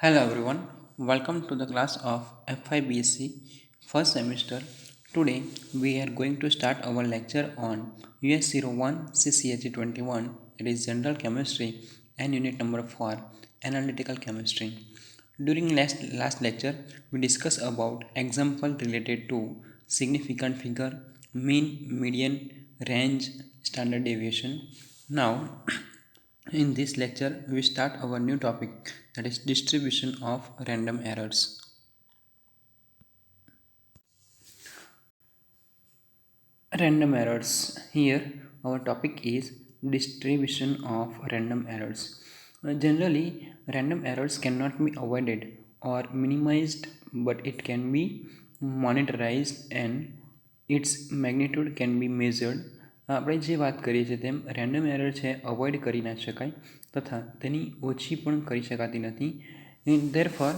Hello everyone, welcome to the class of FIBSc first semester. Today we are going to start our lecture on US01 CCHE21, it is General Chemistry and Unit number 4, Analytical Chemistry. During last lecture we discussed about example related to significant figure, mean, median, range, standard deviation. Now in this lecture, we start our new topic, that is distribution of random errors. Random errors. Here, our topic is distribution of random errors. Generally, random errors cannot be avoided or minimized, but it can be monitorized and its magnitude can be measured. આપણે જે વાત કરીએ છીએ તેમ random error છે avoid કરી ના શકાય તથા તેની ઓછી પણ કરી શકાતી નથી. Therefore,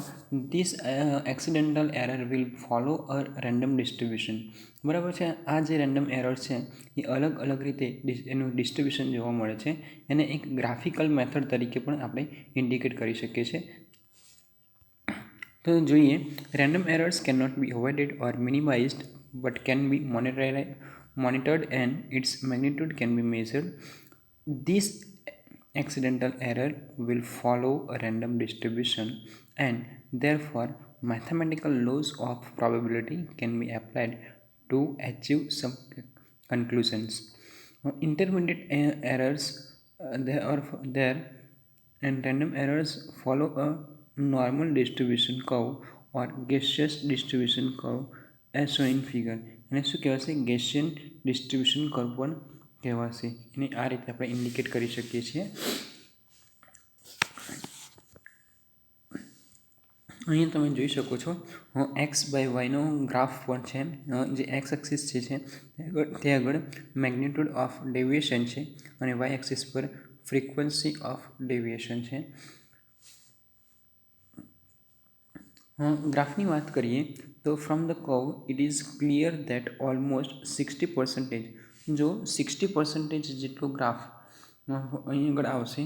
this accidental error will follow a random distribution. બરાબર છે. આ જે રેન્ડમ એરર છે એ અલગ અલગ રીતે એનું ડિસ્ટ્રીબ્યુશન જોવા મળે છે. એને એક ગ્રાફિકલ મેથડ તરીકે પણ આપણે ઇન્ડિકેટ કરી શકીએ છીએ. તો જોઈએ, random errors can not be avoided or minimized but can be monitored and its magnitude can be measured. This accidental error will follow a random distribution and therefore mathematical laws of probability can be applied to achieve some conclusions. Intermediate errors there are there and random errors follow a normal distribution curve or gaseous distribution curve as shown in figure. એને શું કહેવાશે? ગેસિયન distribution curve પણ કહેવાશે. એને આ રીતે આપણે indicate કરી શકીએ છીએ. અહીંયા તમે જોઈ શકો છો એક્સ બાય વાયનો ગ્રાફ પણ છે. જે એક્સ એક્સિસ છે તે આગળ મેગ્નિટ્યુડ ઓફ ડેવિએશન છે અને વાય એક્સિસ પર ફ્રીક્વન્સી ઓફ ડેવિએશન છે. ગ્રાફની વાત કરીએ તો from the curve it is clear that almost 60% જો 60% જેટલો ગ્રાફ અહીં આગળ આવશે,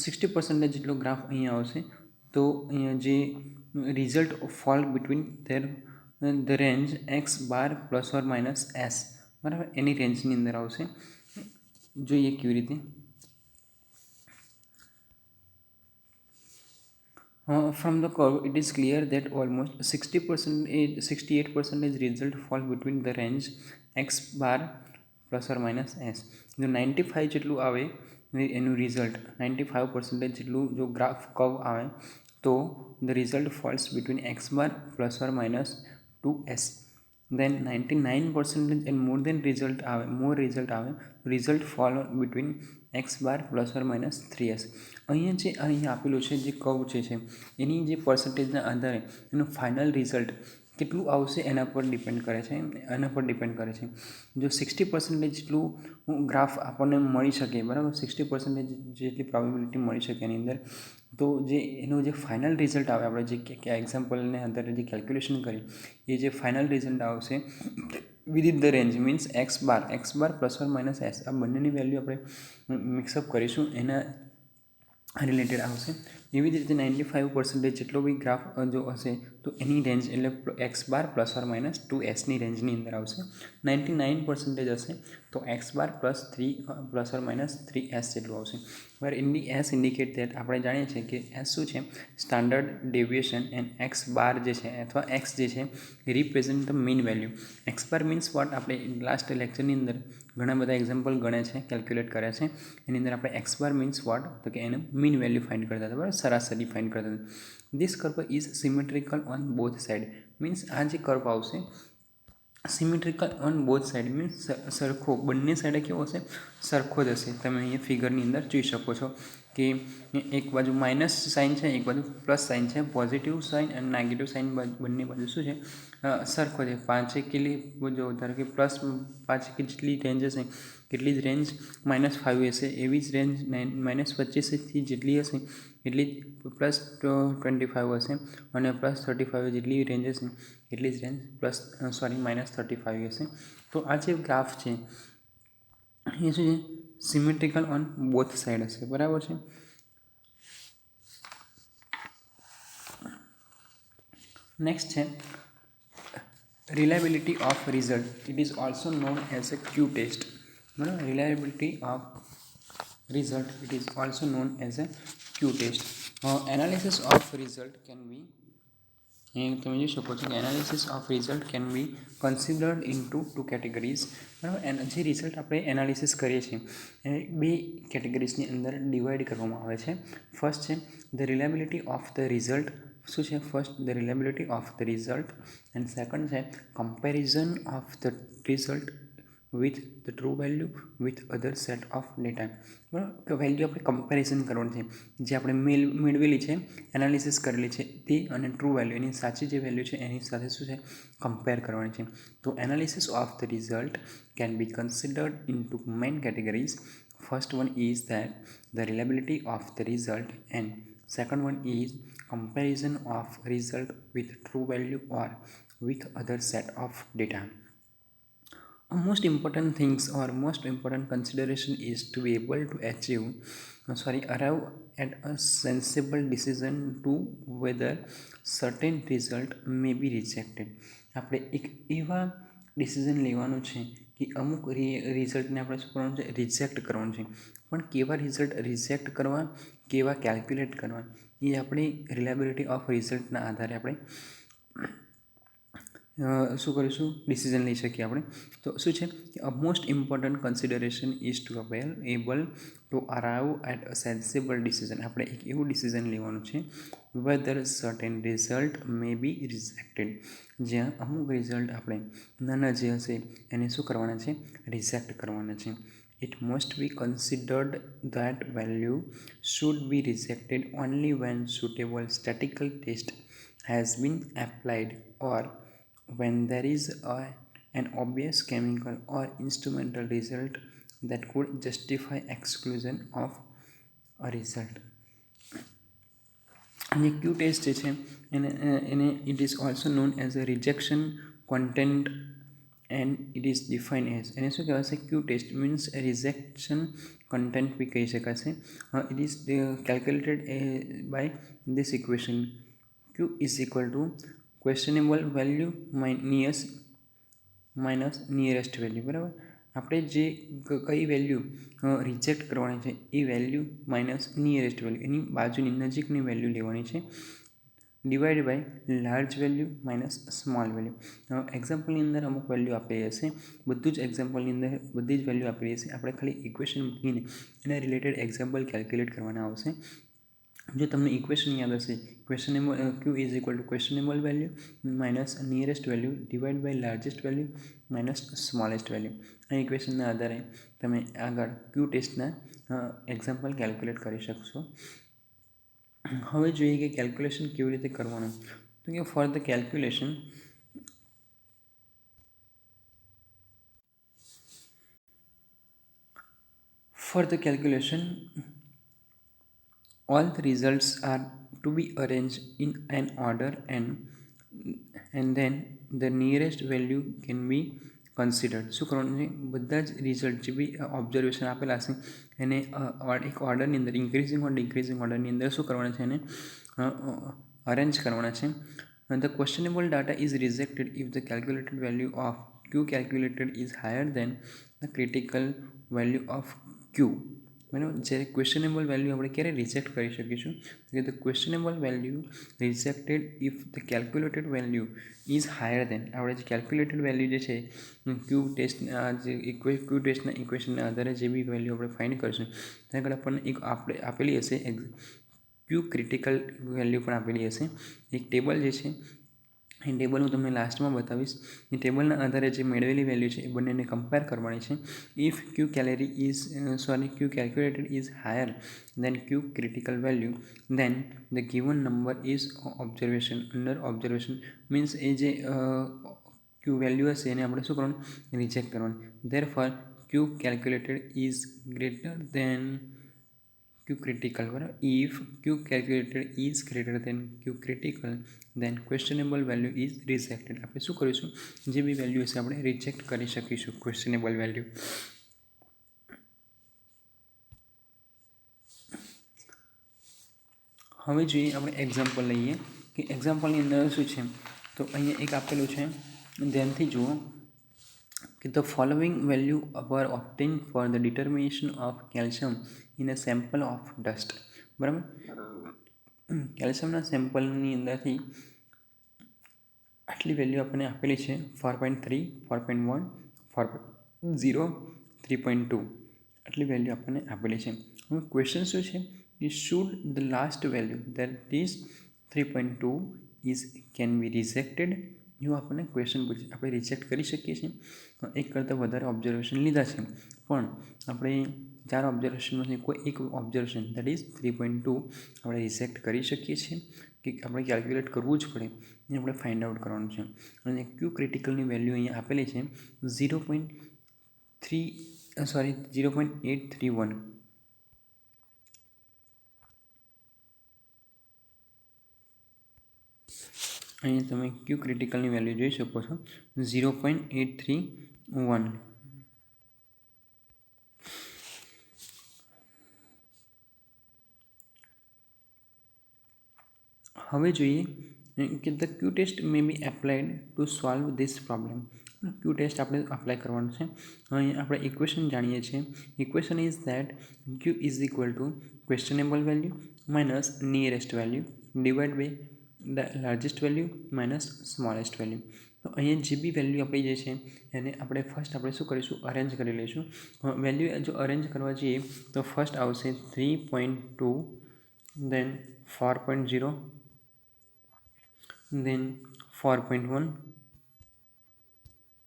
60% જેટલો ગ્રાફ અહીંયા આવશે તો અહીંયા જે result fall between the range x bar plus or minus S, બરાબર, એની રેન્જની અંદર આવશે. જોઈએ કેવી રીતે. From the curve, it is clear that almost 68% result fall between the range x bar plus or minus s. જો 95 જેટલું આવે એનું રિઝલ્ટ, 95% જેટલું જો ગ્રાફ કર્વ આવે તો the result falls between x bar plus or minus 2s. then 99% and more result આવે result fall between x bar plus or minus 3s. અહીંયા આપેલું છે જે કર્વ છે એની જે પર્સન્ટેજના આધારે એનું ફાઇનલ રિઝલ્ટ કેટલું આવશે એના પર ડિપેન્ડ કરે છે. જો 60% જેટલું ગ્રાફ આપણને મળી શકે, બરાબર, 60% જેટલી પ્રોબેબિલિટી મળી શકે એની અંદર, તો જે એનું જે ફાઇનલ રિઝલ્ટ આવે, આપણે જે એક્ઝામ્પલને આધારે જે કેલ્ક્યુલેશન કરી એ જે ફાઇનલ રિઝલ્ટ આવશે within the range means x bar plus or minus S, આ બંનેની વેલ્યુ આપણે મિક્સઅપ કરીશું એના રિલેટેડ આવશે. એવી જ રીતે 95% જેટલો બી ગ્રાફ જો હશે તો એની રેન્જ એટલે X bar plus or minus 2એસની રેન્જની અંદર આવશે. 99% હશે તો x bar plus or minus 3એસ જેટલું આવશે. વેર એસ ઇન્ડિકેટ દેટ આપણે જાણીએ છીએ કે એસ શું છે? Standard deviation and X bar જે છે અથવા એક્સ જે છે એ represent the mean value. X bar means what? આપણે લાસ્ટ લેક્ચરની અંદર ઘણા બધા એક્ઝામ્પલ ગણે છે, કેલ્ક્યુલેટ કર્યા છે. એની અંદર આપણે એક્સ બાર મીન્સ વોટ? તો કે એનું મીન વેલ્યુ ફાઇન્ડ કરતા હતા, બરાબર, સરાસરી ફાઇન્ડ કરતા હતા. This curve is symmetrical on both side means આ જે કર્વ આવશે symmetrical on both side means સરખો, બંને સાઈડે કેવો હશે? સરખો જ હશે. તમે અહીંયા ફિગરની અંદર જોઈ શકો છો કે એક બાજુ માઇનસ સાઇન છે, એક બાજુ પ્લસ સાઇન છે. પોઝિટિવ સાઇન અને નેગેટિવ સાઇન બંને બાજુ શું છે? સરખો છે. 5 કેટલી જો ધારો કે પ્લસ 5 જેટલી રેન્જ હશે એટલી જ રેન્જ -5 હશે, એવી જ રેન્જ -25થી જેટલી હશે એટલી જ +25 હશે અને +35 જેટલી રેન્જ હશે એટલી જ રેન્જ -35 હશે. તો આ જે ગ્રાફ છે એ શું છે? સિમેટ્રિકલ ઓન બોથ સાઇડ હશે, બરાબર છે. નેક્સ્ટ છે reliability of result. It is also known as a Q test. બરાબર, reliability of result, it is also known as a Q test. Analysis of result can be, તમે જોઈ શકો છો કે analysis of result can be considered into two categories. બરાબર, જે result આપણે analysis કરીએ છીએ એ બે કેટેગરીઝની અંદર ડિવાઈડ કરવામાં આવે છે. ફર્સ્ટ છે the reliability of the result. શું છે? First the reliability of the result and second છે comparison of the result with the true value with other set of data. બરાબર, કે વેલ્યુ આપણે કમ્પેરિઝન કરવાનું છે, જે આપણે મેળવેલી છે, એનાલિસિસ કરેલી છે તે અને ટ્રુ વેલ્યુ, એની સાચી જે વેલ્યુ છે એની સાથે શું છે કમ્પેર કરવાની છે. તો analysis of the result can be considered in two main categories. First one is that the reliability of the result and second one is comparison of result with true value or with other set of data. Most important things or most important consideration is to be able to arrive at a sensible decision to whether certain result may be rejected. આપણે એક એવા decision લેવાનું છે કે અમુક રિઝલ્ટને આપણે શું કરવાનું છે? રિજેક્ટ કરવાનું છે. પણ કેવા રિઝલ્ટ રિજેક્ટ કરવા, કેવા કેલ્ક્યુલેટ કરવા, એ આપણી રિલાયબિલિટી ઓફ રિઝલ્ટના આધારે આપણે શું કરીશું? ડિસિઝન લઈ શકીએ આપણે. તો શું છે કે most important consideration is to able to arrive at a sensible decision. આપણે એક એવું ડિસિઝન લેવાનું છે whether certain result may be rejected, જ્યાં અમુક રિઝલ્ટ આપણે નાના જે હશે એને શું કરવાના છે? રિજેક્ટ કરવાના છે. It must be considered that value should be rejected only when suitable statistical test has been applied or when there is an obvious chemical or instrumental result that could justify exclusion of a result. અને ક્યુ test જે છે એને it is also known as a rejection content and it is define as, એને શું કહેવાશે? Q test means rejection content બી કહી શકાશે. It is calculated by this equation. Q is equal to questionable value minus nearest value. બરાબર, આપણે જે કઈ વેલ્યુ રિજેક્ટ કરવાની છે એ વેલ્યુ માઇનસ નિયરેસ્ટ વેલ્યુ, એની બાજુની નજીકની વેલ્યુ લેવાની છે, divide by large value minus small value. એક્ઝામ્પલની અંદર અમુક વેલ્યુ આપેલી હશે, બધું જ એક્ઝામ્પલની અંદર બધી જ વેલ્યુ આપેલી હશે. આપણે ખાલી ઇક્વેશન મૂકીને એના રિલેટેડ એક્ઝામ્પલ કેલ્ક્યુલેટ કરવાના આવશે. જો તમને ઇક્વેશન યાદ હશે, questionable Q is equal to questionable value minus nearest value divide by largest value minus smallest value. આ ઇક્વેશનના આધારે તમે આગળ ક્યુ ટેસ્ટના એક્ઝામ્પલ કેલ્ક્યુલેટ કરી શકશો. હવે જોઈએ કે કેલ્ક્યુલેશન કેવી રીતે કરવાનું. તો કે four the calculation all the results are to be arranged in an order and then the nearest value can be considered. શું કરવાનું છે? બધા જ રિઝલ્ટ જે બી ઓબ્ઝર્વેશન આપેલા હશે એને એક ઓર્ડરની અંદર ઇન્ક્રીઝિંગ ઓર ડિક્રીઝિંગ ઓર્ડરની અંદર શું કરવાના છે? એને અરેન્જ કરવાના છે. The questionable data is rejected if the calculated value of Q calculated is higher than the critical value of Q. બરાબર, જ્યારે ક્વેશ્ચનેબલ વેલ્યુ આપણે ક્યારે રિજેક્ટ કરી શકીશું? કે the questionable value rejected if the calculated value is higher than, આપણે જે calculated value જે છે ક્યુ ટેસ્ટના ઇક્વેશનના આધારે જે બી વેલ્યુ આપણે ફાઇન્ડ કરીશું ત્યાં આગળ આપણને એક આપણે આપેલી હશે ક્યુ ક્રિટિકલ વેલ્યુ પણ આપેલી હશે. એક ટેબલ જે છે એ ટેબલ હું તમને લાસ્ટમાં બતાવીશ. એ ટેબલના આધારે જે મેળવેલી વેલ્યુ છે એ બંનેને કમ્પેર કરવાની છે. If Q calculated is higher than Q critical value then the given number is observation under observation means એ જે ક્યુ વેલ્યુ હશે એને આપણે શું કરવાનું? રિજેક્ટ કરવાનું. Therefore Q calculated is greater then Q critical. બરાબર, if Q calculated is greater than Q critical then questionable value is rejected. આપણે શું કરીશું? જે બી વેલ્યુ હશે આપણે રિજેક્ટ કરી શકીશું ક્વેશ્ચનેબલ વેલ્યુ. હવે જોઈએ આપણે એક્ઝામ્પલ લઈએ કે એક્ઝામ્પલની અંદર શું છે. તો અહીંયા એક આપેલું છે, ધ્યાનથી જુઓ કે the following value were obtained for the determination of calcium in a sample of dust. બરાબર, કેલ્શિયમના સેમ્પલની અંદરથી આટલી વેલ્યુ આપણને આપેલી છે 4.3, 4.1, 4.0, 3.2 આટલી વેલ્યુ આપણને આપેલી છે. હવે ક્વેશ્ચન શું છે કે should the last value that is 3.2 is can be rejected. એવું આપણને ક્વેશ્ચન પૂછે, આપણે રિજેક્ટ કરી શકીએ છીએ. એક કરતાં વધારે ઓબ્ઝર્વેશન લીધા છે, પણ આપણે 4 ઓબ્ઝર્વેશનમાંથી કોઈ એક ઓબ્ઝર્વેશન દેટ ઇઝ 3.2 આપણે રિજેક્ટ કરી શકીએ છીએ કે આપણે કેલ્ક્યુલેટ કરવું જ પડે, એ આપણે ફાઇન્ડ આઉટ કરવાનું છે. અને ક્યુ ક્રિટિકલની વેલ્યુ અહીંયા આપેલી છે 0.831. અહીંયા તમે ક્યુ ક્રિટિકલની વેલ્યુ જોઈ શકો છો 0.831. હવે જોઈએ કે the Q test may be applied to solve this problem. Q test આપણે અપ્લાય કરવાનું છે. અહીં આપણે ઇક્વેશન જાણીએ છીએ. Equation is that Q is equal to questionable value minus nearest value divide by the largest value minus smallest value. તો અહીંયા જે બી વેલ્યુ આપણી જે છે એને આપણે ફર્સ્ટ આપણે શું કરીશું, અરેન્જ કરી લઈશું. વેલ્યુ જો અરેન્જ કરવા જઈએ તો ફર્સ્ટ આવશે 3.2, દેન 4.0, then 4.1,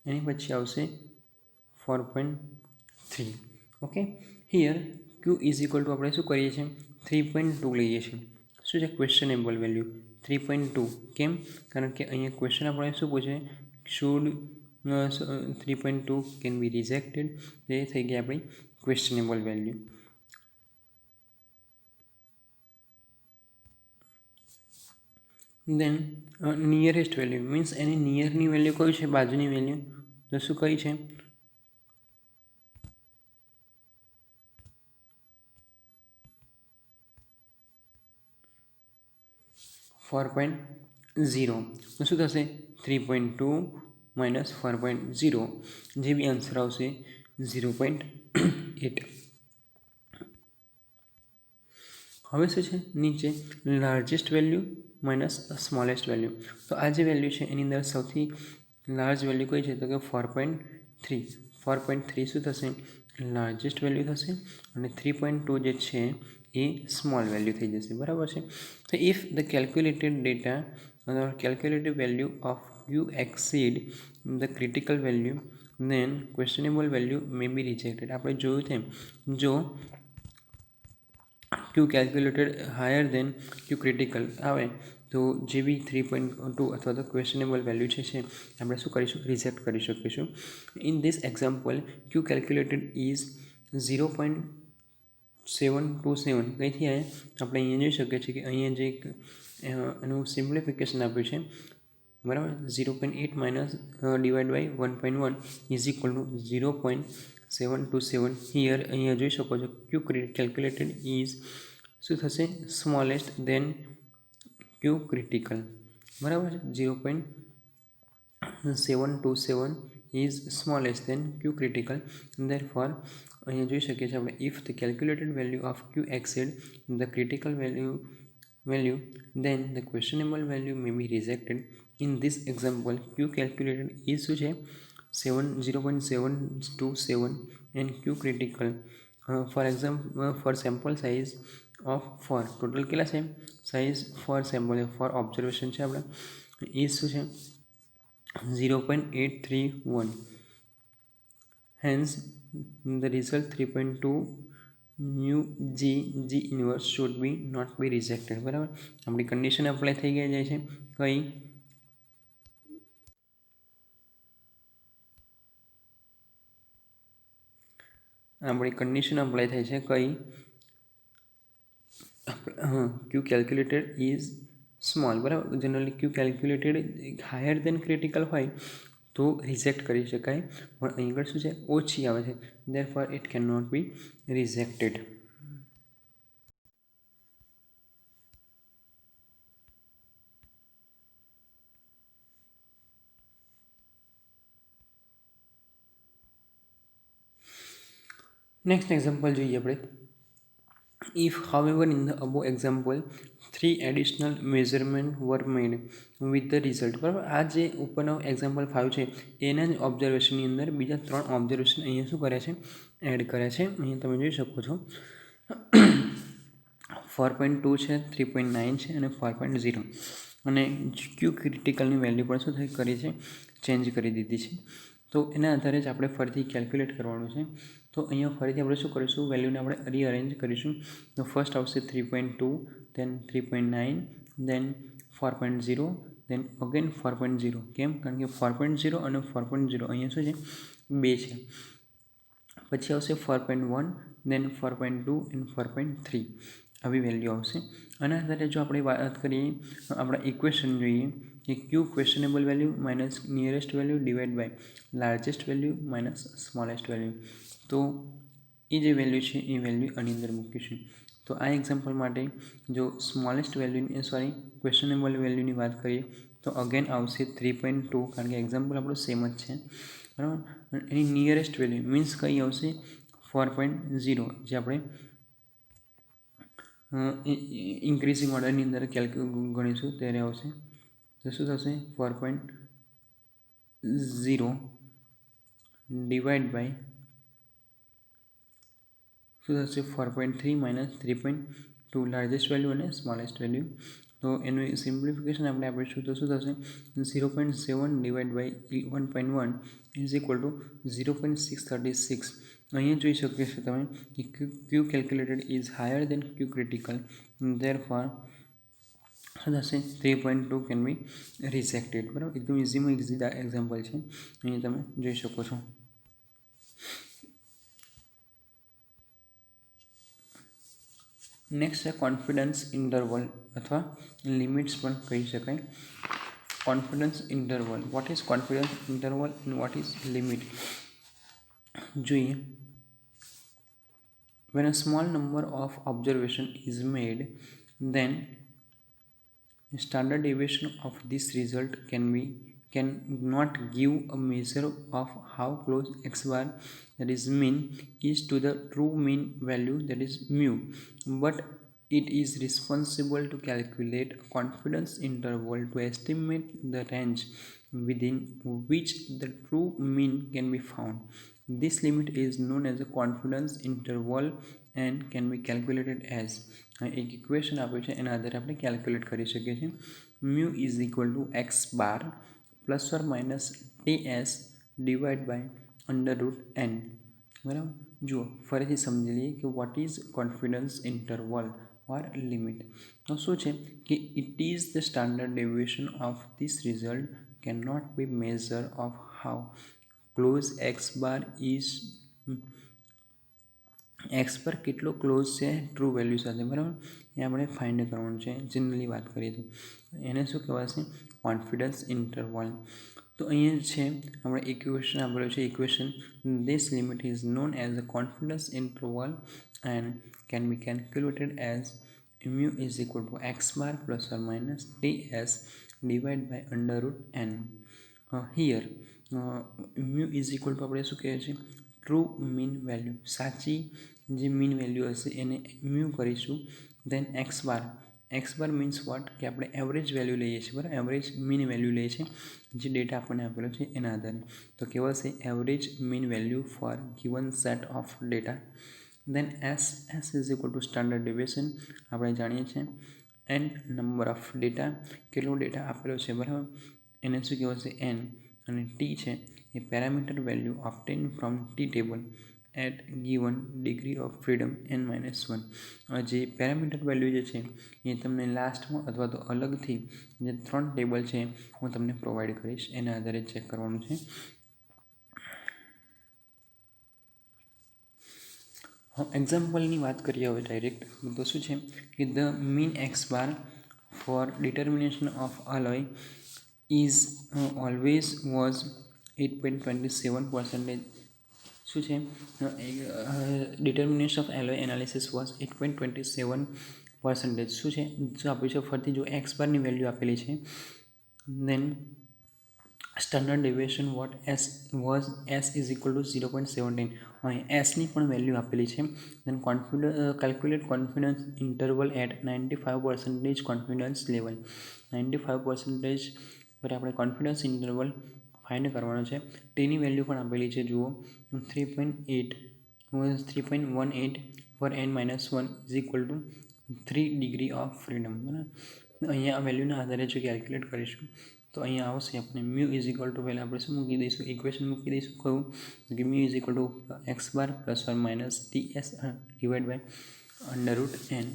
એની પછી આવશે 4.3. Okay, here Q is equal to આપણે શું કરીએ છીએ 3.2 લઈએ છીએ. શું છે ક્વેશ્ચનેબલ વેલ્યુ 3.2. કેમ? કારણ કે અહીંયા ક્વેશ્ચન આપણે શું પૂછે, શુડ 3.2 કેન બી રિજેક્ટેડ. એ થઈ ગઈ આપણી ક્વેશ્ચનેબલ વેલ્યુ. દેન નિયરેસ્ટ વેલ્યુ મીન્સ એની નિયરની વેલ્યુ કઈ છે, બાજુની વેલ્યુ તો શું કઈ છે 4.0. તો શું થશે 3.2 માઇનસ 4.0, જે બી આન્સર આવશે 0.8. હવે શું છે નીચે largest value minus smallest value. તો આ જે વેલ્યુ છે એની અંદર સૌથી લાર્જ વેલ્યુ કઈ છે તો કે 4.3. 4.3 શું થશે લાર્જેસ્ટ વેલ્યુ થશે અને 3.2 જે છે એ સ્મોલ વેલ્યુ થઈ જશે. બરાબર છે. તો if the calculated data calculated value of Q exceed the critical value then questionable value may be rejected. આપણે જોયું તેમ જો ક્યુ calculated higher than Q critical આવે તો જે બી 3.2 અથવા તો ક્વેશ્ચનેબલ વેલ્યુ છે આપણે શું કરીશું, રિજેક્ટ કરી શકીશું. In this example Q calculated is 0.727. કંઈથી આવે આપણે અહીંયા જોઈ શકીએ છીએ કે અહીંયા જે એનું સિમ્પ્લિફિકેશન આપ્યું છે બરાબર, 0.8 minus divide by 1.1 is equal to 0.727. Here અહીંયા જોઈ શકો છો ક્યુ કેલ્ક્યુલેટેડ ઇઝ શું થશે સ્મોલેસ્ટ દેન ક્યુ ક્રિટિકલ. બરાબર છે, 0.727 is smallest then Q critical. Therefore અહીંયા જોઈ શકીએ છીએ આપણે if the calculated value of Q exceed the critical value then the questionable value may be rejected. In this example q calculated is શું છે 0.727 and q critical for example for sample size of 4 total કેટલા છે size four sample four observation છે આપણે is શું છે 0.831. hence the result 3.2 new G inverse should be not be rejected. બરાબર, આપણી કન્ડિશન અપ્લાય થઈ જાય છે કઈ આપણી કન્ડિશન અપ્લાય થાય છે કઈ ક્યુ કેલ્ક્યુલેટેડ ઇઝ સ્મોલ. બરાબર, જનરલી ક્યુ કેલ્ક્યુલેટેડ હાયર દેન ક્રિટિકલ હોય તો રિજેક્ટ કરી શકાય, પણ અહીં આગળ શું છે ઓછી આવે છે therefore it can not be rejected. Next example જોઈએ આપણે. If, however, in the above example, 3 additional measurements were made with the result, બરાબર, આ જે ઉપરનો એક્ઝામ્પલ 5 છે એના જ ઓબ્ઝર્વેશનની અંદર બીજા 3 ઓબ્ઝર્વેશન અહીંયા શું કરે છે, એડ કરે છે. અહીંયા તમે જોઈ શકો છો 4.2 છે, 3.9 છે અને 4.0, અને ક્યુ ક્રિટિકલની વેલ્યુ પણ શું થઈ કરી છે, ચેન્જ કરી દીધી છે. તો એના આધારે જ આપણે ફરીથી કેલ્ક્યુલેટ કરવાનું છે. તો અહીંયા ફરીથી આપણે શું કરીશું, વેલ્યુને આપણે રીઅરેન્જ કરીશું. તો ફર્સ્ટ આવશે 3.2, દેન 3.9, દેન 4.0, દેન અગેન 4.0. કેમ? કારણ કે 4.0 અને 4.0 અહીંયા શું છે, 2 છે. પછી આવશે 4.1, દેન 4.2 એન્ડ 4.3, આવી વેલ્યુ આવશે. આના આધારે જો આપણે વાત કરીએ, આપણા ઇક્વેશન જોઈએ કે Q questionable value minus nearest value divide by largest value minus smallest value. તો એ જે વેલ્યુ છે એ વેલ્યુ આની અંદર મૂકીશું. તો આ એક્ઝામ્પલ માટે જો સ્મોલેસ્ટ વેલ્યુની ક્વેશ્ચનેબલ વેલ્યુની વાત કરીએ તો અગેન આવશે 3.2, કારણ કે એક્ઝામ્પલ આપણું સેમ જ છે, બરાબર. એની નિયરેસ્ટ વેલ્યુ મીન્સ કઈ આવશે, 4.0, જે આપણે ઇન્ક્રીઝિંગ ઓર્ડરની અંદર ગણીશું ત્યારે આવશે. તો શું થશે, 4.0 ડિવાઇડ બાય શું થશે, 4.3 માઇનસ 3.2, લાર્જેસ્ટ વેલ્યુ અને સ્મોલેસ્ટ વેલ્યુ. તો એનું સિમ્પ્લિફિકેશન આપણે આપીશું તો શું થશે, 0.7 divide by 1.1 is equal to 0.636. અહીંયા જોઈ શકીએ છો તમે કે Q calculated is higher than Q critical, therefore શું થશે, 3.2 કેન બી રિજેક્ટેડ. બરાબર, એકદમ ઇઝીમાં ઇઝી એક્ઝામ્પલ છે, અહીંયા તમે જોઈ શકો છો. નેક્સ્ટ છે કોન્ફિડન્સ ઇન્ટરવલ અથવા લિમિટ્સ પણ કહી શકાય. Confidence interval, vote is confidence interval and what is limit જોઈએ. When a small number of observation is made, then standard deviation of this result cannot give a measure of how close x bar, that is mean, is to the true mean value, that is mu, but it is responsible to calculate a confidence interval to estimate the range within which the true mean can be found. This limit is known as a confidence interval and can be calculated as, એક equation આપ્યું છે એના આધારે આપણે calculate કરી શકીએ છીએ. mu is equal to x bar plus or minus ts divide by √n. બરાબર, જુઓ ફરીથી સમજી લઈએ કે what is confidence interval or limit. તો શું છે કે it is the standard deviation of this result can not be measure of how close x bar is, x પર કેટલો ક્લોઝ છે ટ્રુ વેલ્યુ સાથે, બરાબર, એ આપણે ફાઇન્ડ કરવાનું છે. જનરલી વાત કરીએ તો એને શું કહેવાશે, કોન્ફિડન્સ ઇન્ટરવલ. તો અહીંયા છે આપણે ઇક્વેશન આપેલું છે, equation this limit is known as a confidence interval and can be calculated as mu is equal to x bar plus or minus ts divide by √n. Here mu is equal to આપણે શું કહે છે, true mean value, સાચી જે mean value હશે એને mu કરીશું. દેન x bar means vote, કે આપણે એવરેજ વેલ્યુ લઈએ છીએ, બરાબર, એવરેજ મીન વેલ્યુ લઈએ છીએ જે ડેટા આપણને આપેલો છે એના આધારે. તો કહેવાશે average mean value for given set of data. Then s is equal to standard deviation, આપણે જાણીએ છીએ. એન નંબર ઓફ ડેટા, કેટલો ડેટા આપેલો છે, બરાબર, એને શું કહેવાશે, એન. અને ટી છે એ parameter value obtain from t table at given degree of freedom n-1. જે પેરામીટર વેલ્યુ જે છે એ તમને લાસ્ટમાં અથવા તો અલગથી જે 3 ટેબલ છે હું તમને પ્રોવાઈડ કરીશ, એના આધારે ચેક કરવાનું છે. એક્ઝામ્પલની વાત કરીએ હવે ડાયરેક્ટ, તો શું છે કે the mean x bar for determination of alloy is always was 8.27%. શું છે, determination of alloy analysis was 8.27%. શું છે, શું આપ્યું છે ફરીથી, જો એક્સ બારની વેલ્યુ આપેલી છે, then standard deviation what s was s is equal to 0.17. અહીં એસની પણ વેલ્યુ આપેલી છે. Then calculate confidence interval at 95% confidence level. 95% પર આપણે કોન્ફિડન્સ ઇન્ટરવલ ફાઇન્ડ કરવાનો છે. તેની વેલ્યુ પણ આપેલી છે. જુઓ 3.18 for n-1 is equal two 3 degree of freedom. બરાબર, અહીંયા આ વેલ્યુના આધારે જો કેલ્ક્યુલેટ કરીશું તો અહીંયા આવશે આપણે મ્યુ ઇઝ ઇક્વલ ટુ, પહેલાં આપણે શું મૂકી દઈશું, ઇક્વેશન મૂકી દઈશું કયું કે mu is equal to x bar plus or minus t s divide by under root n.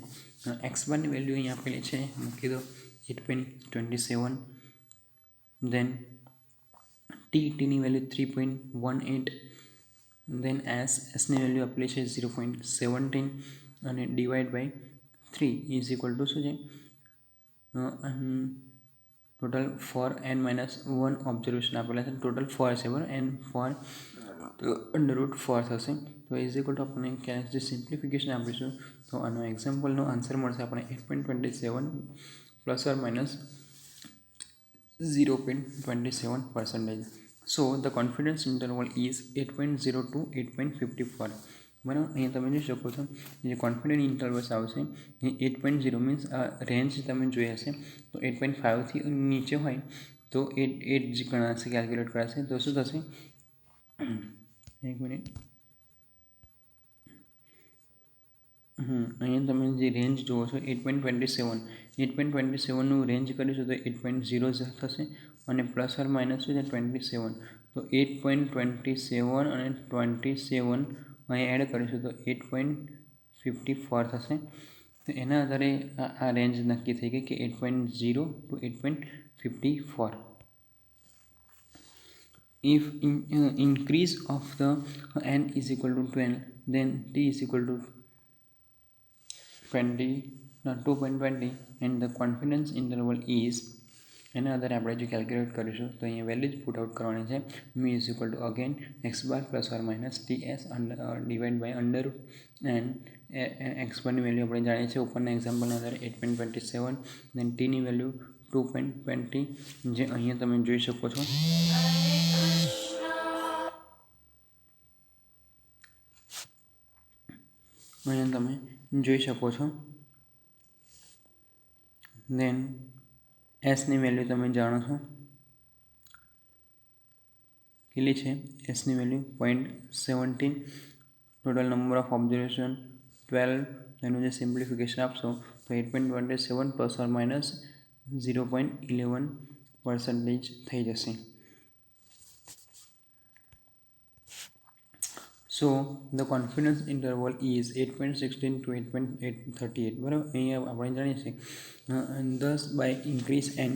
X બારની વેલ્યુ અહીંયા આપેલી છે, મૂકી દો 8.27. દેન ટીની વેલ્યુ 3.18. દેન એસની વેલ્યુ આપેલી છે 0.17 અને divide by 3 is equal to શું છે, ટોટલ ફોર n-1 ઓબ્ઝર્વેશન આપેલા છે. ટોટલ 4 છે બરાબર, n 4 તો અંડર રૂટ 4 થશે. તો ઇઝ ઇક્વલ ટુ આપણે ક્યાં જે સિમ્પ્લિફિકેશન આપીશું તો આનો એક્ઝામ્પલનો આન્સર મળશે આપણે 8.27 plus or minus 0.27%. So the confidence interval is 8.0 to 8.54. બરાબર, અહીંયા તમે જોઈ શકો છો જે કોન્ફિડન્સ ઇન્ટરવલ્સ આવશે એ 8.0 મીન્સ આ રેન્જ તમે જોઈ હશે તો 8.5થી નીચે હોય તો 8 જ ગણાશે, કેલ્ક્યુલેટ કરાશે. તો શું થશે, એક મિનિટ, અહીંયા તમે જે રેન્જ જુઓ છો 8.27નું રેન્જ કરીશું તો 8.0 થશે અને પ્લસ ઓર માઇનસ શું છે 27. તો 8.27 અને 27 અહીં એડ કરીશું તો 8.54 થશે. તો એના આધારે આ રેન્જ નક્કી થઈ ગઈ કે 8.0 to 8.54. If increase of the n is equal to 12, then t is equal to 2.20 and the confidence interval is, એના આધારે આપણે જે કેલ્ક્યુલેટ કરીશું તો અહીંયા વેલ્યુ જ પુટ આઉટ કરવાની છે. Mu is equal to again x bar plus or minus t s divide by under n. X બારની વેલ્યુ આપણે જાણીએ છીએ ઉપરના એક્ઝામ્પલના આધારે 8.27. દેન ટીની વેલ્યુ 2.20 જે અહીંયા તમે જોઈ શકો છો. અહીંયા તમે જોઈ શકો છો. દેન એસની વેલ્યુ તમે જાણો છો કેટલી છે, એસની value 0.17. Total number of observation 12. એનું જે સિમ્પ્લિફિકેશન આપશો તો 8.27 પ્લસ ઓર માઇનસ 0.11% થઈ જશે. So the confidence interval is 8.16 to 8.38. બરાબર, અહીંયા આપણે જાણીએ છીએ thus by increase n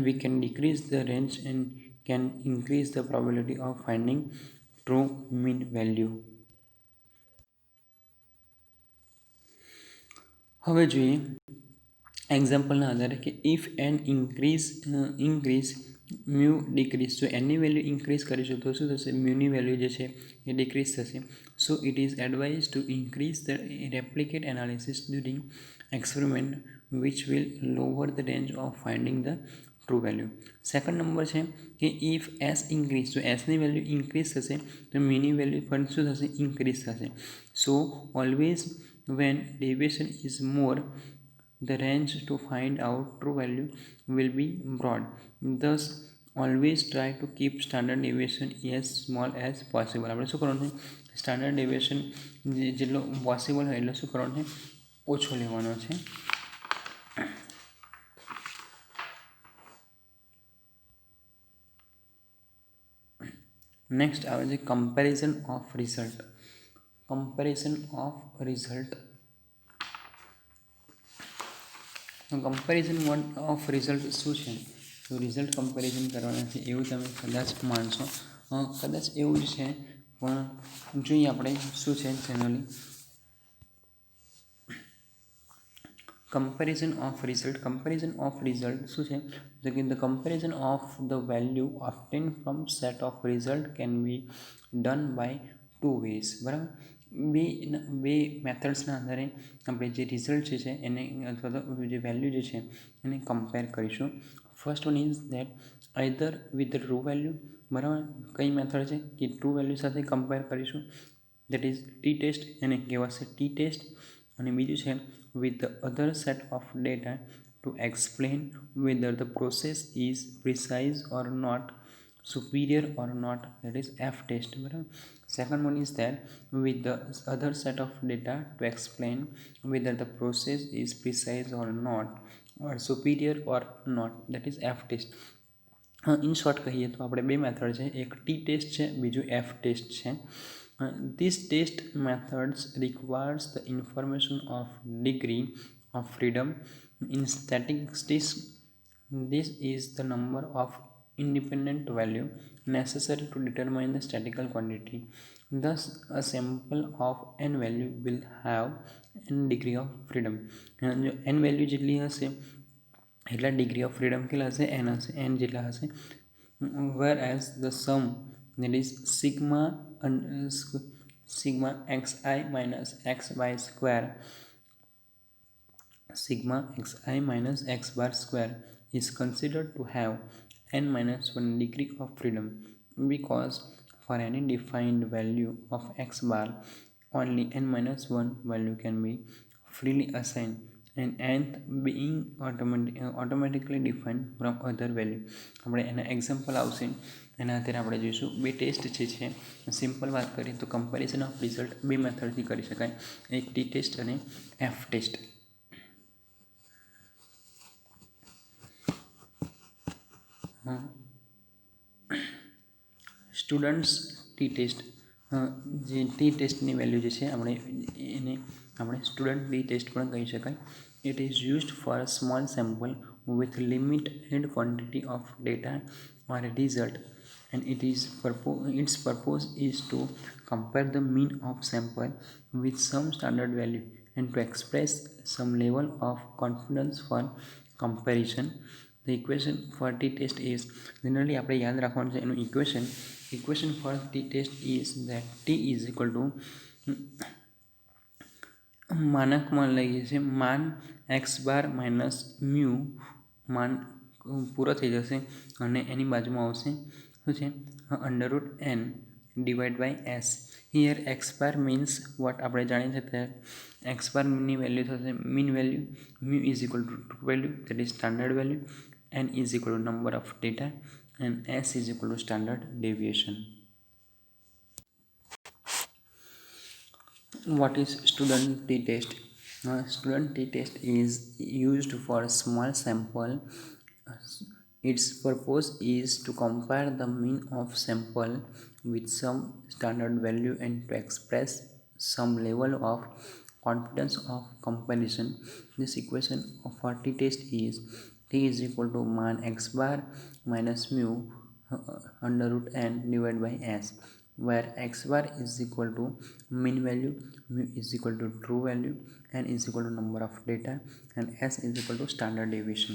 we can decrease the range and can increase the probability of finding true mean value. હવે જોઈએ એક્ઝામ્પલના આધારે કે if n increase mu decrease. તો એની વેલ્યુ ઇન્ક્રીઝ કરીશું તો શું થશે, મ્યુની વેલ્યુ જે છે એ ડિક્રીઝ થશે. So it is advise to increase the replicate analysis during experiment which will lower the range of finding the true value. Second number છે કે ઇફ એસ ઇન્ક્રીઝ, તો એસની વેલ્યુ ઇન્ક્રીઝ થશે તો મ્યુની વેલ્યુ પણ શું થશે, ઇન્ક્રીઝ થશે. સો always when deviation is more, the range to find out true value will be broad. Thus always try to keep standard deviation as small as possible. આપણે શું કરવાનું છે, સ્ટાન્ડર્ડ ડેવિએશન જેટલો પોસિબલ હોય એટલો શું કરવાનું છે, ઓછો લેવાનો છે. નેક્સ્ટ આવે છે comparison of result. Comparison of result શું છે, તો રિઝલ્ટ કમ્પેરિઝન કરવાના છે એવું તમે કદાચ માનશો, કદાચ એવું જ છે પણ જોઈએ આપણે શું છે જનરલી. કમ્પેરિઝન ઓફ રિઝલ્ટ શું છે, તો કે the comparison of the value obtain from set of result can be done by 2 ways. બરાબર, બે મેથડ્સના આધારે આપણે જે રિઝલ્ટ છે એને અથવા તો જે વેલ્યુ જે છે એને કમ્પેર કરીશું. First one is that either with the true value, બરાબર. કઈ મેથડ છે કે ટ્રુ વેલ્યુ સાથે કમ્પેર કરીશું, દેટ ઇઝ ટી ટેસ્ટ, એને કહેવાશે ટી ટેસ્ટ. અને બીજું છે with the other set of data to explain whether the process is precise or not, superior or not, that is F test, બરાબર. Second one is that with the other set of data to explain whether the process is precise or not, or superior or not, that is F test. In short કહીએ તો આપણે બે method છે, એક t test છે, બીજું F test છે. This test methods requires the information of degree of freedom in statistics. This is the number of independent value necessary to determine the statistical quantity. Thus, a sample of n value will have n degree of freedom. જો n value જેટલી હશે એટલા degree of freedom કેટલા હશે, n હશે, n જેટલા હશે. whereas the sum, that is sigma xi minus xy square, sigma xi minus x bar square is considered to have n minus 1 degree of freedom, because for any defined value of x bar only n minus 1 value can be freely assigned, and nth being automatically defined from other value. આપણે એના example આવશે, એના અત્યારે આપણે જોઈશું. બે test છે simple વાત કરીએ તો કમ્પેરિઝન ઓફ રિઝલ્ટ બે મેથડથી કરી શકાય, એક ટી ટેસ્ટ અને F test. Students t test, જે ટી ટેસ્ટની વેલ્યુ જે છે આપણે સ્ટુડન્ટ ટી ટેસ્ટ પણ કહી શકાય. It is used for a small sample with limited quantity of data or result, and its purpose is to compare the mean of sample with some standard value and to express some level of confidence for comparison. The equation for t-test is, generally આપણે યાદ રાખવાનું છે એનું equation for t-test is that t is equal to માનકમાં લઈએ છીએ માન x bar minus mu, માન પૂરો થઈ જશે અને એની બાજુમાં આવશે શું છે under root n divide by s. Here x bar means what આપણે જાણીએ છીએ તે એક્સ બારની વેલ્યુ થશે mean value, mu is equal to true value, that is standard value, n is equal to number of data, and s is equal to standard deviation. What is student t-test? Student t-test is used for a small sample. Its purpose is to compare the mean of sample with some standard value and to express some level of confidence of comparison. This equation for t-test is t is equal to man x bar minus mu under root n divided by s, where x bar is equal to mean value, mu is equal to true value, n is equal to number of data, and s is equal to standard deviation.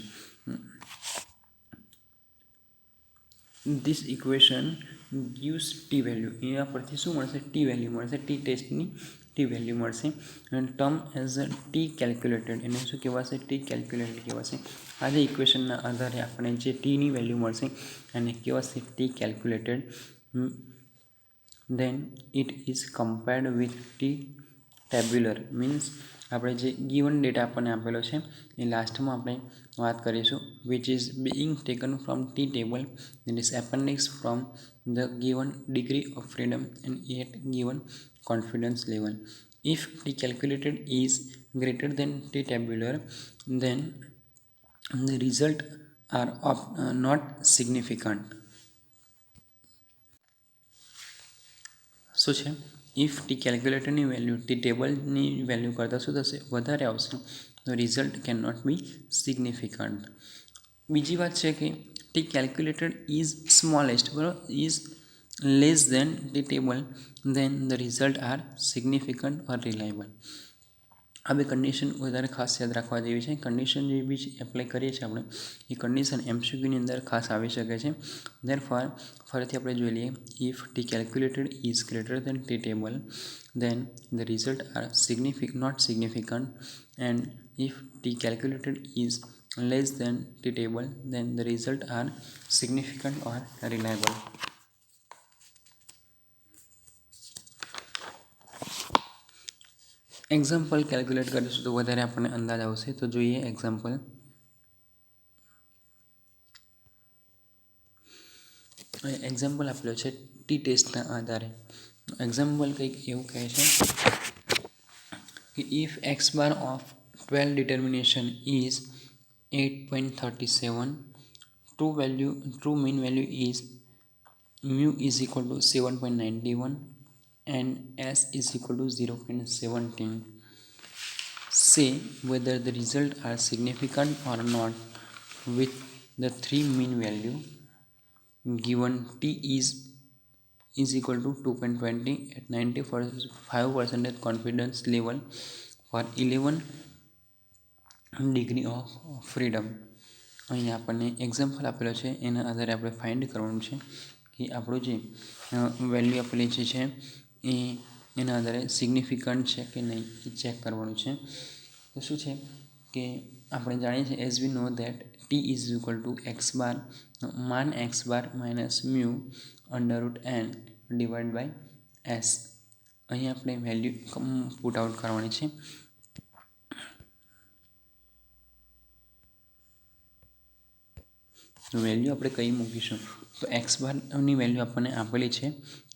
This equation gives t value. અહીંયા પરથી શું મળશે, t value મળશે, t ટેસ્ટની t value મળશે, and term as a t calculated, એને શું કહેવાશે, t calculated કહેવાશે. આ જે ઇક્વેશનના આધારે આપણે જે tની વેલ્યુ મળશે એને કહેવાશે t calculated. Then it is compared with t tabular, means આપણે જે ગિવન ડેટા આપણને આપેલો છે એ લાસ્ટમાં આપણે વાત કરીશું, which is being taken from t table, that is appendix from the given degree of freedom and yet given confidence level. If t calculated is greater than t tabular, then the result are not significant. શું છે, if t કેલ્ક્યુલેટરની value t ટેબલની value કરતાં શું થશે, વધારે આવશે, તો result can not be significant. બીજી વાત છે કે ટી કેલ્ક્યુલેટેડ ઇઝ સ્મોલેસ્ટ, બરાબર, is less than t table, then the result are significant or reliable. આ બે કન્ડિશન વધારે ખાસ યાદ રાખવા જેવી છે. કન્ડિશન જે બી એપ્લાય કરીએ છીએ આપણે એ કન્ડિશન એમસીક્યુની અંદર ખાસ આવી શકે છે. ધેરફોર ફરીથી આપણે જોઈ લઈએ, if T calculated is greater than t table, then the result are not significant, and if t calculated is less than t table, then the result are significant or reliable. Example calculate કરીશું તો વધારે આપણને અંદાજ આવશે. તો જોઈએ example. Example આપેલો છે ટી ટેસ્ટના આધારે. એક્ઝામ્પલ કંઈક એવું કહે છે કે if x bar of 12 determination is 8.37, true mean value is mu is equal to 7.91 and s is equal to 0.17. Say whether the results are significant or not with the three mean value given. T is equal to 2.20 at 95% confidence level for 11 degree of freedom. અહીં આપણને example આપેલો છે, એના આધારે આપણે find કરવાનું છે કે આપણું જે વેલ્યુ આપેલી છે એ એના આધારે સિગ્નિફિકન્ટ છે કે નહીં એ ચેક કરવાનું છે. તો શું છે કે આપણે જાણીએ છીએ as we know that t is equal to x bar mean x bar minus mu √n divide by s. અહીં આપણે વેલ્યુ પુટ આઉટ કરવાની છે. વેલ્યુ આપણે કઈ મૂકીશું તો એક્સ બારની વેલ્યુ આપણને આપેલી છે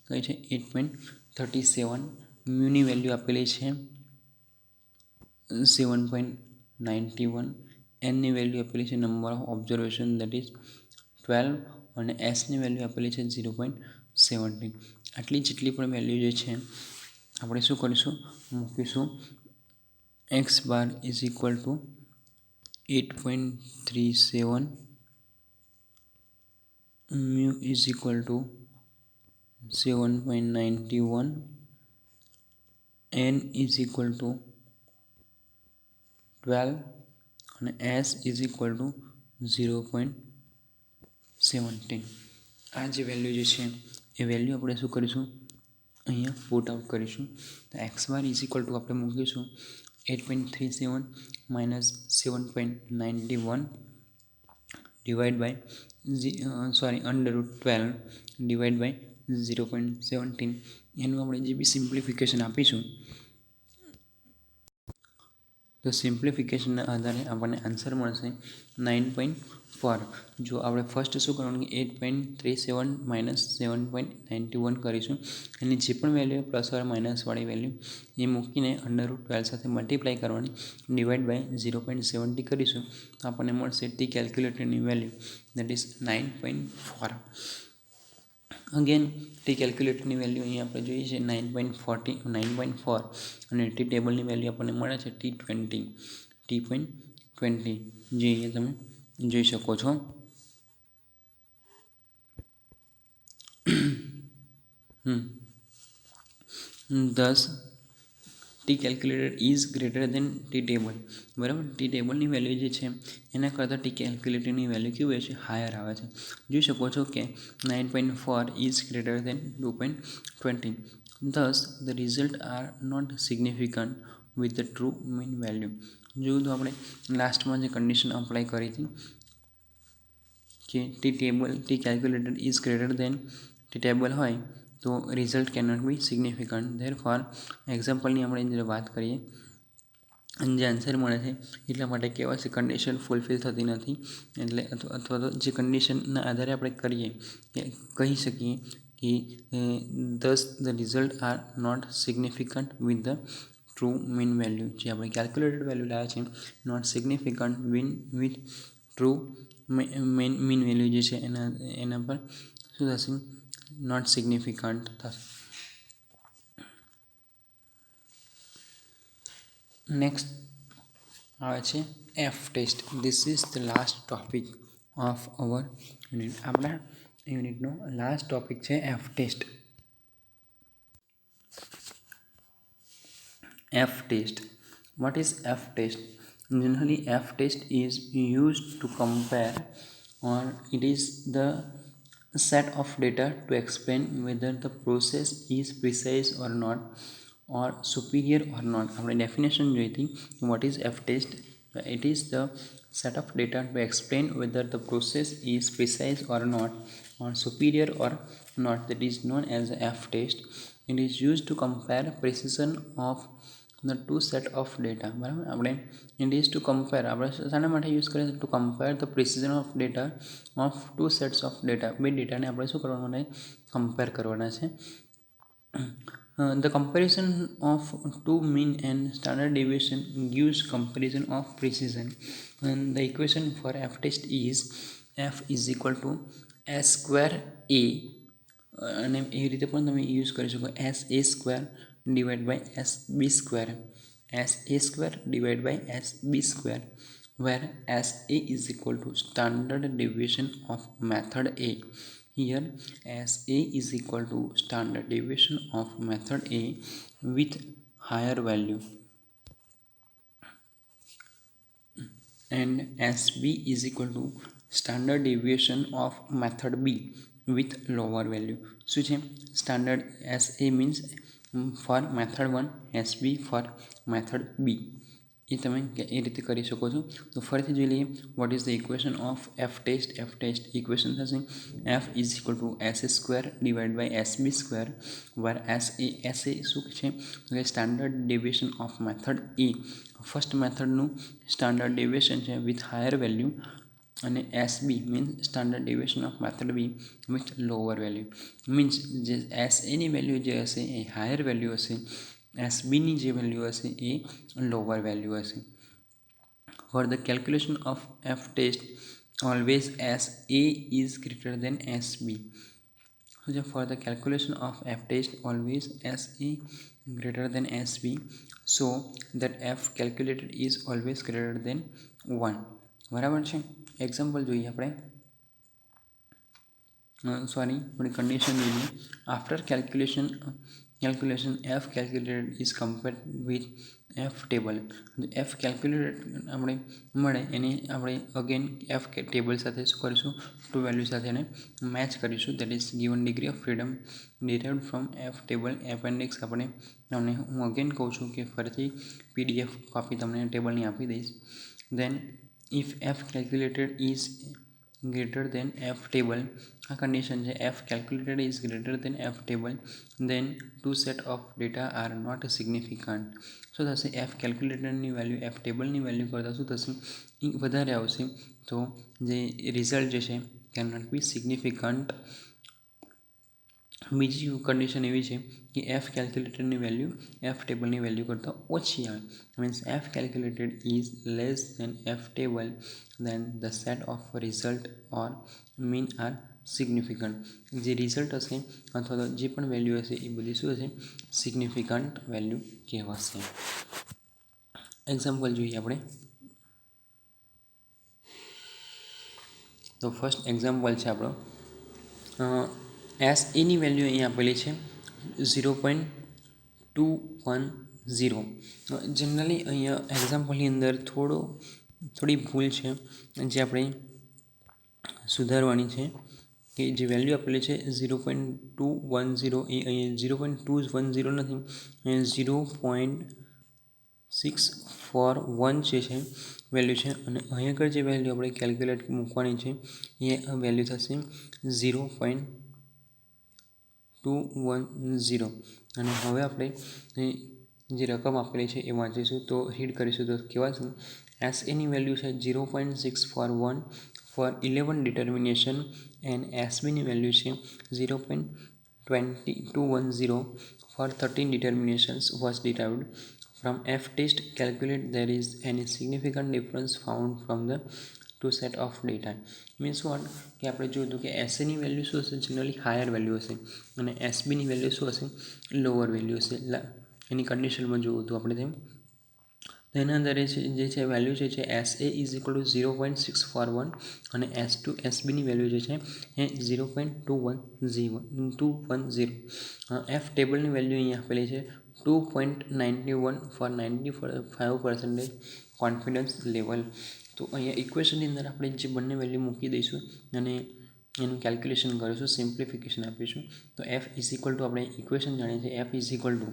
કઈ છે 8.37, મ્યુની વેલ્યુ આપેલી છે 7.91, એનની વેલ્યુ આપેલી છે number of observation that is 12 અને એસની વેલ્યુ આપેલી છે 0.17. આટલી જેટલી પણ વેલ્યુ જે છે આપણે શું કરીશું મૂકીશું. X bar is equal two 8.37, mu is equal to 7.91, n is equal to 12 અને s is equal to 0.17. આ જે વેલ્યુ જે છે એ વેલ્યુ આપણે શું કરીશું અહીંયા પુટ આઉટ કરીશું. તો x bar is equal to આપણે મૂકીશું 8.37 minus 7.91 divide by √12 divide by 0.17. એનું આપણે જે બી સિમ્પ્લિફિકેશન આપીશું તો સિમ્પ્લિફિકેશનના આધારે આપણને આન્સર મળશે 9.4. જો આપણે ફર્સ્ટ શું કરવાનું કે 8.37 માઇનસ 7.91 કરીશું, એની જે પણ વેલ્યુ પ્લસ ઓર માઇનસવાળી વેલ્યુ એ મૂકીને √12 સાથે મલ્ટીપ્લાય કરવાની ડિવાઇડ બાય 0.70 કરીશું તો આપણને મળશે ટી કેલ્ક્યુલેટરની value that is 9.4. Again t કેલ્ક્યુલેટરની વેલ્યુ અહીં આપણે જોઈએ છે 9.4 અને ટી ટેબલની વેલ્યુ આપણને મળે છે T20 જે અહીંયા તમે જોઈ શકો છો. thus T calculator is greater than t table. બરાબર, ટી ટેબલની વેલ્યુ જે છે એના કરતાં ટી કેલ્ક્યુલેટરની વેલ્યુ કેવું હોય છે હાયર આવે છે. જોઈ શકો છો કે 9.4 is greater then 2.20. thus the result are not significant with the true mean value. જોયું તો આપણે લાસ્ટમાં જે કન્ડિશન અપ્લાય કરી હતી કે t calculator is greater than t table હોય તો result cannot be significant. Therefore એક્ઝામ્પલની આપણે જ્યારે વાત કરીએ અને જે આન્સર મળે છે એટલા માટે કહેવાય છે કન્ડિશન ફૂલફિલ થતી નથી. એટલે અથવા તો જે કન્ડિશનના આધારે આપણે કરીએ કે કહી શકીએ કે thus the result are not significant with the true mean value. જે આપણે કેલ્ક્યુલેટેડ વેલ્યુ લાવ્યા છે not significant with true mean value જે છે એના પર શું થશે નોટ સિગ્નિફિકન્ટ થશે. નેક્સ્ટ આવે છે F test. This is the last topic of our unit. આપણા યુનિટનો લાસ્ટ ટોપિક છે F test. F test. What is F test? Generally, F test is used to compare, or it is the set of data to explain whether the process is precise or not, or superior or not. આપણે definition જોઈ હતી what is F test. It is the set of data to explain whether the process is precise or not, or superior or not, that is known as the F test. It is used to compare precision of the two set of data. બરાબર, આપણે it is to compare, આપણે શાના માટે use કરીએ to compare the precision of data of two sets of data. બે ડેટાને આપણે શું કરવા માટે કમ્પેર કરવાના છે. The comparison of two mean and standard deviation gives comparison of precision. And the equation for F test is F is equal to S square A, અને એ રીતે પણ તમે યુઝ કરી શકો s A square divide by s B square, s A square divide by s B square, where S A is equal to standard deviation of method A. Here S A is equal to standard deviation of method A with higher value, and SB is equal to standard deviation of method B with lower value. શું છે standard SA means for method 1, SB for method B. એ તમે એ રીતે કરી શકો છો. તો ફરીથી જોઈ લઈએ what is the equation of F test equation થશે F is equal to s square divide by s B square, વાર એસ એ શું છે તો કે standard deviation of method A, first મેથડનું સ્ટાન્ડર્ડ ડેવિએશન છે વિથ હાયર વેલ્યુ, અને s B means standard deviation of method B with lower value. Means જે s એની વેલ્યુ જે હશે એ હાયર વેલ્યુ હશે, એસ બીની જે વેલ્યુ હશે એ લોઅર વેલ્યુ હશે. For the calculation of F test always S A is greater than S B. શું છે for the calculation of F test always S A greater than S B, so that F calculated is always greater than 1. બરાબર છે. Example જોઈએ આપણે, sorry થોડી condition જોઈએ. After calculation F calculated is compared with F table. F calculated આપણે મળે એની આપણે again F table સાથે શું કરીશું ટુ વેલ્યુ સાથે એને મેચ કરીશું, that is given degree of freedom derived from F table appendix. આપણે તમને હું અગેન કહું છું કે ફરીથી PDF કોપી તમને ટેબલની આપી દઈશ. Then if F calculated is greater than F table, આ કન્ડિશન છે F calculated is greater than F table, then two set of data are not significant. શું થશે F calculated વેલ્યુ F ટેબલની value કરતાં શું થશે એ વધારે આવશે, તો જે રિઝલ્ટ જે છે કેન નોટ બી સિગ્નિફિકન્ટ. બીજી કન્ડિશન એવી છે કે એફ કેલ્ક્યુલેટરની વેલ્યુ એફ ટેબલની વેલ્યુ કરતાં ઓછી આવે, means F calculated is less than F table, then the set of result or mean are significant. જે રિઝલ્ટ હશે અથવા તો જે પણ વેલ્યુ હશે એ બધી શું હશે સિગ્નિફિકન્ટ વેલ્યુ કહેવાશે. એક્ઝામ્પલ જોઈએ આપણે. તો ફર્સ્ટ એક્ઝામ્પલ છે આપણો, એસ એની વેલ્યુ અહીં આપેલી છે 0.210. જનરલી અહીંયા એક્ઝામ્પલની અંદર થોડી ભૂલ છે જે આપણે સુધારવાની છે, કે જે વેલ્યુ આપેલી છે 0.210 એ અહીંયા 0.210 નથી, અહીંયા 0.641 જે છે વેલ્યુ છે, અને અહીં આગળ જે વેલ્યુ આપણે કેલ્ક્યુલેટ મૂકવાની છે એ વેલ્યુ થશે 0.210. અને હવે આપણે જે રકમ આપેલી છે એ વાંચીશું તો રીડ કરીશું તો કહેવાશે એસ એની વેલ્યુ છે 0.641 ફોર 11 ડિટર્મિનેશન, એન્ડ એસ બીની વેલ્યુ છે 0.210 for 13 determinations was derived from F test. Calculate there is any significant difference found from the two set of data. Means what કે આપણે જોયું કે એસએની વેલ્યુ શું હશે જનરલી હાયર વેલ્યુ હશે, અને એસબીની વેલ્યુ શું હશે લોઅર વેલ્યુ હશે. એની કન્ડિશનમાં જોયું હતું આપણે તેમ, તો એના અંદર જે છે વેલ્યુ છે S A is equal two 0.641 અને એસબીની વેલ્યુ જે છે એ 0.210. એફ ટેબલની વેલ્યુ અહીંયા આપેલી છે 2.91 ફોર 95% કોન્ફિડન્સ લેવલ. તો અહીંયા ઇક્વેશનની અંદર આપણે જે બંને વેલ્યુ મૂકી દઈશું અને એનું કેલ્ક્યુલેશન કરીશું, સિમ્પ્લિફિકેશન આપીશું. તો એફ ઇઝ ઇક્વલ ટુ આપણે ઇક્વેશન જાણીએ છીએ F is equal to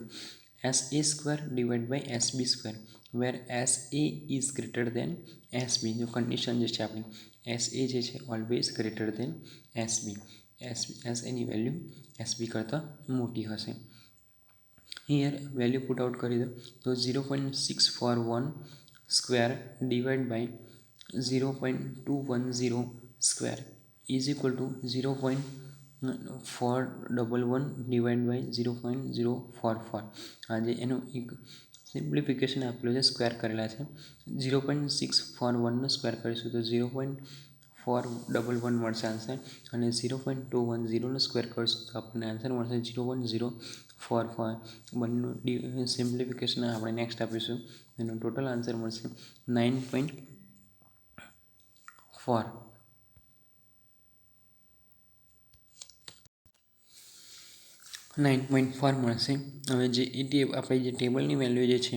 s A square divide by s B square. Where SA is greater than SB. જો કન્ડિશન જે છે આપણી SA જે છે ઓલવેઝ ગ્રેટર દેન SB. SAની વેલ્યુ SB કરતાં મોટી હશે. હિયર વેલ્યુ પુટ આઉટ કરી દો તો 0.641 square divide by 0.210 square is equal to 0.411 divide by 0.044. આજે એનું એક સિમ્પ્લિફિકેશન આપેલું છે, સ્ક્વેર કરેલા છે. 0.641નો સ્ક્વેર કરીશું તો 0.411 મળશે આન્સર, અને 0.210નો સ્ક્વેર કરીશું તો આપણને આન્સર મળશે 0.044. બંનેનું સિમ્પ્લિફિકેશન આપણે નેક્સ્ટ આપીશું, એનો ટોટલ આન્સર મળશે 9.4. 9.4 મળશે. હવે જે આપણે જે ટેબલની વેલ્યુ જે છે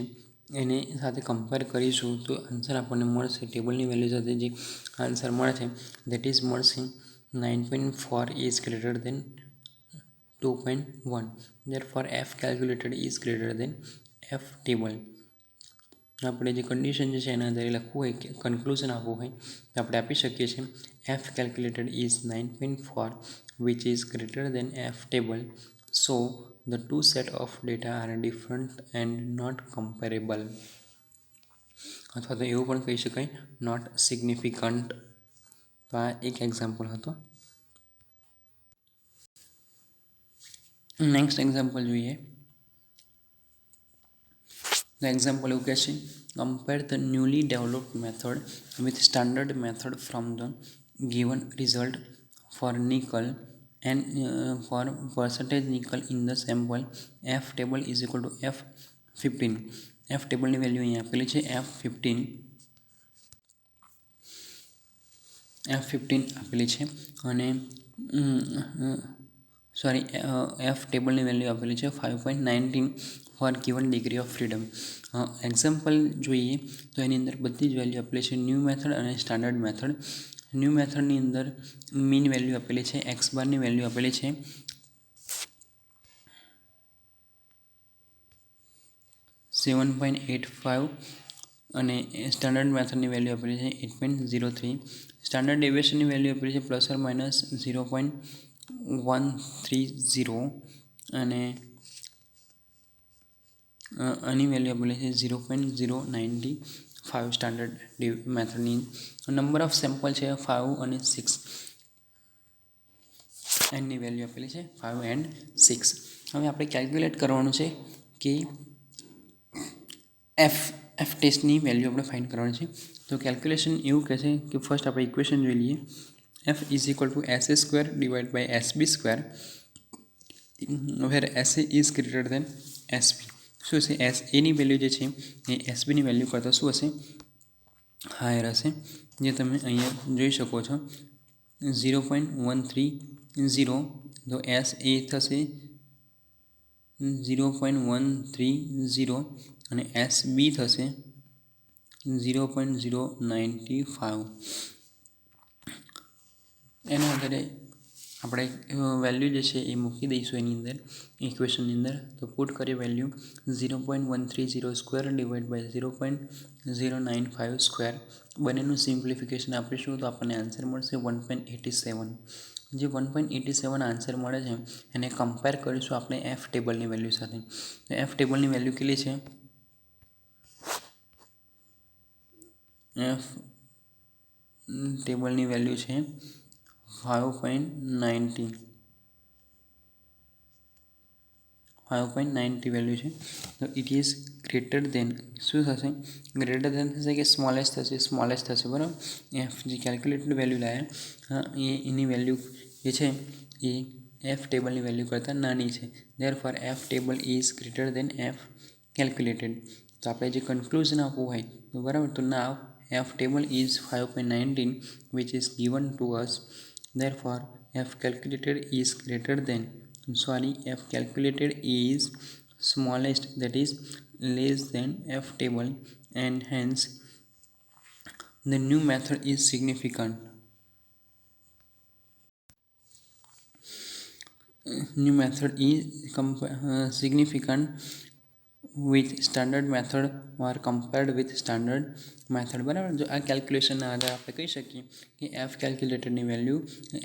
એને સાથે કમ્પેર કરીશું તો આન્સર આપણને મળશે, ટેબલની વેલ્યુ સાથે જે આન્સર મળે છે દેટ ઇઝ મળશે 9.4 is greater then 2.1. therefore F calculated is greater than F table. આપણે જે કન્ડિશન જે છે એના આધારે લખવું હોય કે કન્ક્લુઝન આપવું હોય તો આપણે આપી શકીએ છીએ F calculated is 9.4 which is greater than F table. So the two set of data are different and not comparable. અથવા તો એવું પણ કહી શકાય નોટ સિગ્નિફિકન્ટ. તો આ એક એક્ઝામ્પલ હતો. નેક્સ્ટ એક્ઝામ્પલ જોઈએ. The example એવું કહે છે compare the newly developed method with standard method from the given result for nickel and for percentage nickel in the sample. F table is equal to F15. F ટેબલની value અહીંયા આપેલી છે F15 આપેલી છે, અને F ટેબલની value આપેલી છે 5.19 for given degree of freedom. Example જોઈએ તો એની અંદર બધી જ વેલ્યુ આપેલી છે, ન્યૂ મેથડ અને સ્ટાન્ડર્ડ મેથડ. ન્યૂ મેથડની અંદર મીન વેલ્યુ આપેલી છે, એક્સ બારની વેલ્યુ આપેલી છે 7.85 અને સ્ટાન્ડર્ડ મેથડની વેલ્યુ આપેલી છે 8.03. સ્ટાન્ડર્ડ ડેવિએશનની વેલ્યુ આપેલી છે પ્લસ ઓર માઇનસ 0.130 અને આની વેલ્યુ આપેલી છે 0.095. સ્ટાન્ડર્ડ મેથડની નંબર ઓફ સેમ્પલ છે 5 અને 6. એની વેલ્યુ આપેલી છે 5 and 6. હવે આપણે કેલ્ક્યુલેટ કરવાનું છે કે એફ ટેસ્ટની વેલ્યુ આપણે ફાઇન્ડ કરવાની છે. તો કેલ્ક્યુલેશન એવું કહે છે કે ફર્સ્ટ આપણે ઇક્વેશન જોઈ લઈએ. F is equal to SA square divide by SB square where SA is greater than SB. શું હશે? એની વેલ્યુ જે છે એ SBની વેલ્યુ કરતાં શું હશે? હાયર હશે, જે તમે અહીંયા જોઈ શકો છો 0.130. તો SA થશે 0.130 અને SB થશે 0.095. એના આધારે આપણે વેલ્યુ જે છે એ મૂકી દઈશું એની અંદર ઇક્વેશનની અંદર. તો પુટ કરીએ value 0.130 square divide by 0.095 square. બંનેનું સિમ્પ્લિફિકેશન આપીશું તો આપણને આન્સર મળશે 1.87. જે 1.87 આન્સર મળે છે એને કમ્પેર કરીશું આપણે એફ ટેબલની વેલ્યુ સાથે. એફ ટેબલની વેલ્યુ કેટલી છે? એફ ટેબલની વેલ્યુ છે 5.90 વેલ્યુ છે. તો ઇટ ઇઝ ગ્રેટર દેન શું થશે? ગ્રેટર દેન થશે કે સ્મોલેસ્ટ થશે? સ્મોલેસ્ટ થશે, બરાબર. એફ જે કેલ્ક્યુલેટેડ વેલ્યુ લાવ્યા એની વેલ્યુ જે છે એ એફ ટેબલની વેલ્યુ કરતાં નાની છે. Therefore F table is greater then F calculated. તો આપણે જે કન્ક્લુઝન આપવું હોય તો બરાબર, તો નાવ F table is 5.19 which is given to us. Therefore F calculated is greater than F calculated is smallest, that is less than F table, and hence the new method is significant. New method is significant with standard method or compared with standard method. બરાબર, જો આ કેલ્ક્યુલેશનના આધારે આપણે કહી શકીએ કે F કેલ્ક્યુલેટરની value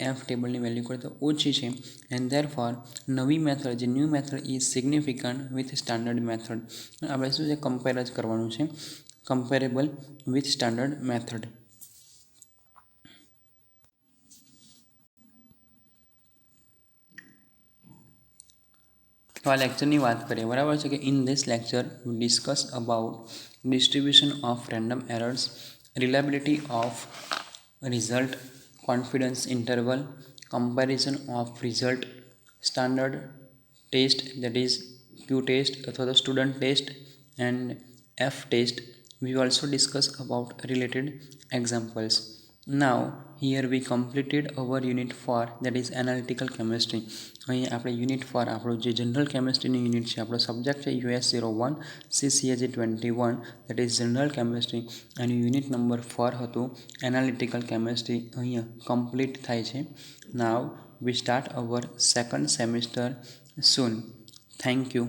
F ટેબલની વેલ્યુ કરતાં ઓછી છે એન્ડ ધેરફોર નવી મેથડ જે new method is significant with standard method. આપણે શું છે, કમ્પેર જ કરવાનું છે, કમ્પેરેબલ વિથ સ્ટાન્ડર્ડ મેથડ. તો આ લેક્ચરની વાત કરીએ. બરાબર છે કે in this lecture we discuss about distribution of random errors, reliability of result, confidence interval, comparison of result, standard test that is Q test અથવા તો student test and F test. We also discuss about related examples. Now here we completed our unit 4 that is analytical chemistry. અહીં આપણે unit 4 આપણું જે general કેમિસ્ટ્રીની unit છે, આપણો subject છે US01 CCAG21 that is general chemistry એનું unit number 4 હતું analytical chemistry. અહીંયા કમ્પ્લીટ થાય છે. Now we start our second semester soon. Thank you.